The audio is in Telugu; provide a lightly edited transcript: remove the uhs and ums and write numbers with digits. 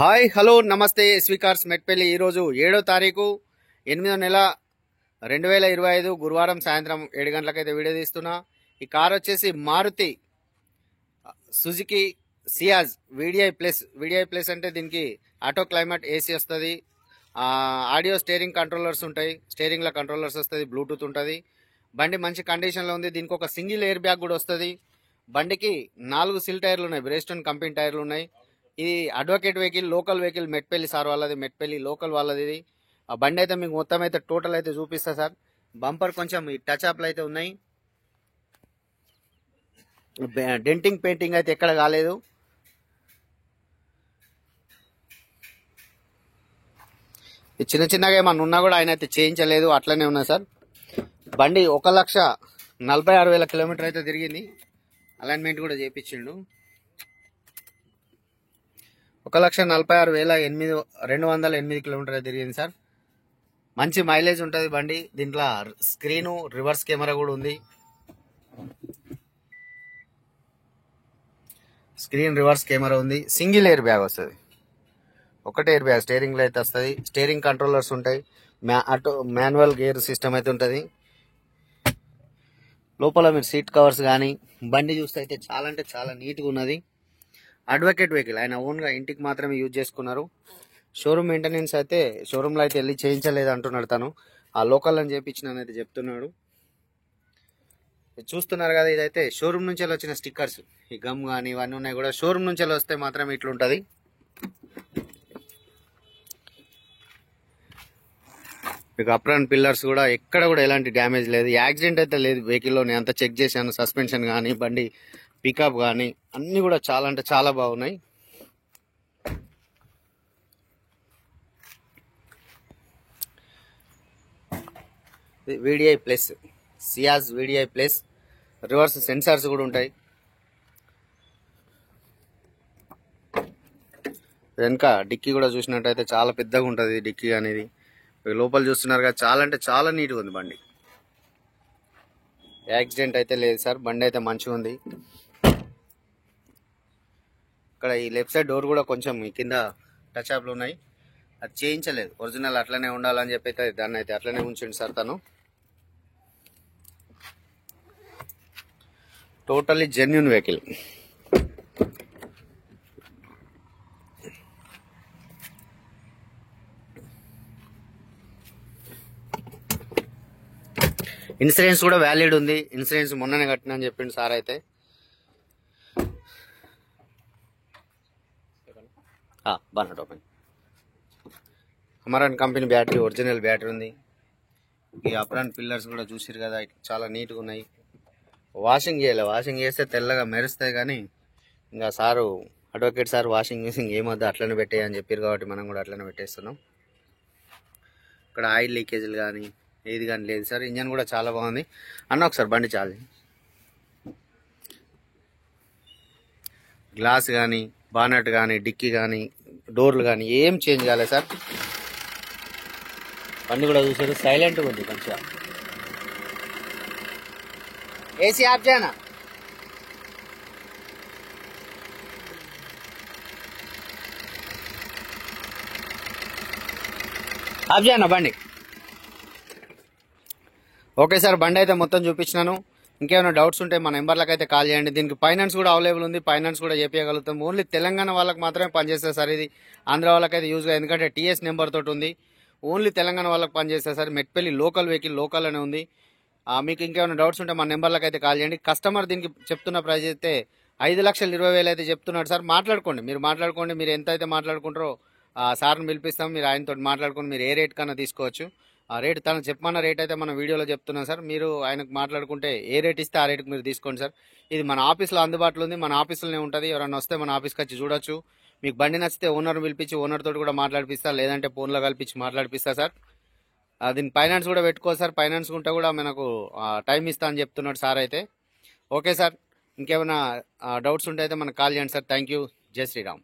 హాయ్ హలో నమస్తే ఎస్వి కార్స్ మెట్పల్లి. ఈరోజు 7వ తారీఖు 8వ నెల 2025 గురువారం సాయంత్రం 7 గంటలకైతే వీడియో తీస్తున్నా. ఈ కార్ వచ్చేసి Maruti Suzuki Ciaz VDI plus అంటే దీనికి ఆటో క్లైమేట్ ఏసీ వస్తుంది, ఆడియో స్టీరింగ్ కంట్రోలర్స్ ఉంటాయి, స్టీరింగ్లో కంట్రోలర్స్ వస్తుంది, బ్లూటూత్ ఉంటుంది. బండి మంచి కండిషన్లో ఉంది. దీనికి ఒక సింగిల్ ఎయిర్ బ్యాగ్ కూడా వస్తుంది. బండికి 4 సిల్ టైర్లు ఉన్నాయి, బ్రేస్టోన్ కంపెనీ టైర్లు ఉన్నాయి. ఇది advocate vehicle, local vehicle, Metpalli sir వాళ్ళది, మెట్పల్లి లోకల్ వాళ్ళది. ఇది ఆ బండి అయితే మీకు మొత్తం అయితే టోటల్ అయితే చూపిస్తా సార్. బంపర్ కొంచెం ఈ టచ్ అప్లు అయితే ఉన్నాయి, డెంటింగ్ పెయింటింగ్ అయితే ఎక్కడ కాలేదు. చిన్న చిన్నగా ఏమన్నా ఉన్నా కూడా ఆయన అయితే చేయించలేదు, అట్లనే ఉన్నా సార్. బండి 1,46,000 కిలోమీటర్ అయితే తిరిగింది. అలైన్మెంట్ కూడా చేయించిండు. 1,46,208 కిలోమీటర్ తిరిగింది సార్. మంచి మైలేజ్ ఉంటుంది బండి. దీంట్లో స్క్రీను, రివర్స్ కెమెరా కూడా ఉంది. రివర్స్ కెమెరా ఉంది. సింగిల్ ఎయిర్ బ్యాగ్ వస్తుంది, ఒకటే ఎయిర్ బ్యాగ్ స్టీరింగ్లో అయితే వస్తుంది. స్టీరింగ్ కంట్రోలర్స్ ఉంటాయి, మాన్యువల్ గేర్ సిస్టమ్ అయితే ఉంటుంది. లోపల మీరు సీట్ కవర్స్ కానీ బండి చూస్తే అయితే చాలా అంటే చాలా నీట్గా ఉన్నది. అడ్వకేట్ వెహికల్, ఆయన ఓన్గా ఇంటికి మాత్రమే యూజ్ చేసుకున్నారు. షోరూమ్ మెయింటెనెన్స్ అయితే షోరూంలో అయితే వెళ్ళి చేయించలేదు అంటున్నాడు తను. ఆ లోకల్ అని చేయించిన అయితే చెప్తున్నాడు. చూస్తున్నారు కదా, ఇదైతే షోరూమ్ నుంచి వచ్చిన స్టిక్కర్స్, ఈ గమ్ కానీ ఇవన్నీ ఉన్నాయి కూడా షోరూమ్ నుంచి వస్తే మాత్రం ఇట్లుంటుంది. మీకు అప్రాన్ పిల్లర్స్ కూడా ఎక్కడ కూడా ఎలాంటి డ్యామేజ్ లేదు, యాక్సిడెంట్ అయితే లేదు వెహికల్లో. నేను అంతా చెక్ చేశాను, సస్పెన్షన్ కానీ బండి పికప్ కానీ అన్నీ కూడా చాలా అంటే చాలా బాగున్నాయి. VDI plus, Ciaz VDI plus. Reverse sensors కూడా ఉంటాయి. వెనక డిక్కీ కూడా చూసినట్టయితే చాలా పెద్దగా ఉంటుంది డిక్కీ అనేది. లోపల చూస్తున్నారు కదా, చాలా అంటే చాలా నీట్గా ఉంది బండి. యాక్సిడెంట్ అయితే లేదు సార్, బండి అయితే మంచిగా ఉంది. ఇక్కడ ఈ లెఫ్ట్ సైడ్ డోర్ కూడా కొంచెం కింద టచ్ అప్లు ఉన్నాయి, అది చేయించలేదు. ఒరిజినల్ అట్లనే ఉండాలని చెప్పి అయితే దాన్ని అయితే అట్లనే ఉంచండి సార్ తను. Totally genuine vehicle. ఇన్సూరెన్స్ కూడా వ్యాలిడ్ ఉంది. ఇన్సూరెన్స్ మొన్ననే కట్టినా అని చెప్పిండు సార్ అయితే. బాగా open. Amaron company battery, original battery ఉంది. ఈ అప్రాన్ పిల్లర్స్ కూడా చూసిరు కదా, చాలా నీట్గా ఉన్నాయి. వాషింగ్ చేయాలి, వాషింగ్ చేస్తే తెల్లగా మెరుస్తాయి. కానీ ఇంకా సారు అడ్వకేట్ సార్ వాషింగ్ ఏమొద్దు అట్లనే పెట్టేయని అని చెప్పారు కాబట్టి మనం కూడా అట్లనే పెట్టేస్తున్నాం. ఇక్కడ ఆయిల్ లీకేజీలు కానీ ఏది కానీ లేదు సార్. ఇంజన్ కూడా చాలా బాగుంది. అన్న ఒకసారి బండి చాలు. గ్లాస్ కానీ, బానట్ కానీ, డిక్కీ కానీ, డోర్లు కానీ ఏం చేంజ్ కాలేదు సార్. బండి కూడా చూసారు, సైలెంట్గా ఉంది మంచిగా. ఏసీ ఆఫ్ చేయనా? ఆఫ్ చేయనా బండి? ఓకే సార్, బండి అయితే మొత్తం చూపించినాను. ఇంకేమైనా డౌట్స్ ఉంటే మా నెంబర్లకు అయితే కాల్ చేయండి. దీనికి ఫైనాన్స్ కూడా అవైలబుల్ ఉంది, ఫైనాన్స్ కూడా చేపించగలుగుతాం. ఓన్లీ తెలంగాణ వాళ్ళకి మాత్రమే పనిచేస్తుంది సార్ ఇది. ఆంధ్ర వాళ్ళకైతే యూజ్గా, ఎందుకంటే టీఎస్ నెంబర్ తోటి ఉంది. ఓన్లీ తెలంగాణ వాళ్ళకి పనిచేస్తుంది sir. Metpalli local vehicle, local అనే ఉంది. మీకు ఇంకేమైనా డౌట్స్ ఉంటే మా నెంబర్లకు అయితే కాల్ చేయండి. కస్టమర్ దీనికి చెప్తున్న ప్రైస్ అయితే 5,20,000 అయితే చెప్తున్నాడు సార్. మాట్లాడుకోండి, మీరు ఎంత అయితే మాట్లాడుకుంటారో సార్ని పిలిపిస్తాం. మీరు ఆయనతో మాట్లాడుకుని మీరు ఏ రేట్ కన్నా తీసుకోవచ్చు. ఆ రేట్ తను చెప్పమన్న రేట్ అయితే మన వీడియోలో చెప్తున్నాం సార్. మీరు ఆయనకు మాట్లాడుకుంటే ఏ రేట్ ఇస్తే ఆ రేటుకు మీరు తీసుకోండి సార్. ఇది మన ఆఫీస్లో అందుబాటులో ఉంది, మన ఆఫీస్లోనే ఉంటుంది. ఎవరైనా వస్తే మన ఆఫీస్కి వచ్చి చూడొచ్చు. మీకు బండి నచ్చితే ఓనర్ పిలిపించి ఓనర్ తోటి కూడా మాట్లాడిపిస్తా, లేదంటే ఫోన్లో కల్పించి మాట్లాడిపిస్తా సార్. దీని ఫైనాన్స్ కూడా పెట్టుకోవాలి సార్. ఫైనాన్స్ ఉంటే కూడా మనకు టైం ఇస్తా అని చెప్తున్నాడు సార్ అయితే. ఓకే సార్, ఇంకేమైనా డౌట్స్ ఉంటే అయితే మనకు కాల్ చేయండి సార్. Thank you. జై శ్రీరామ్.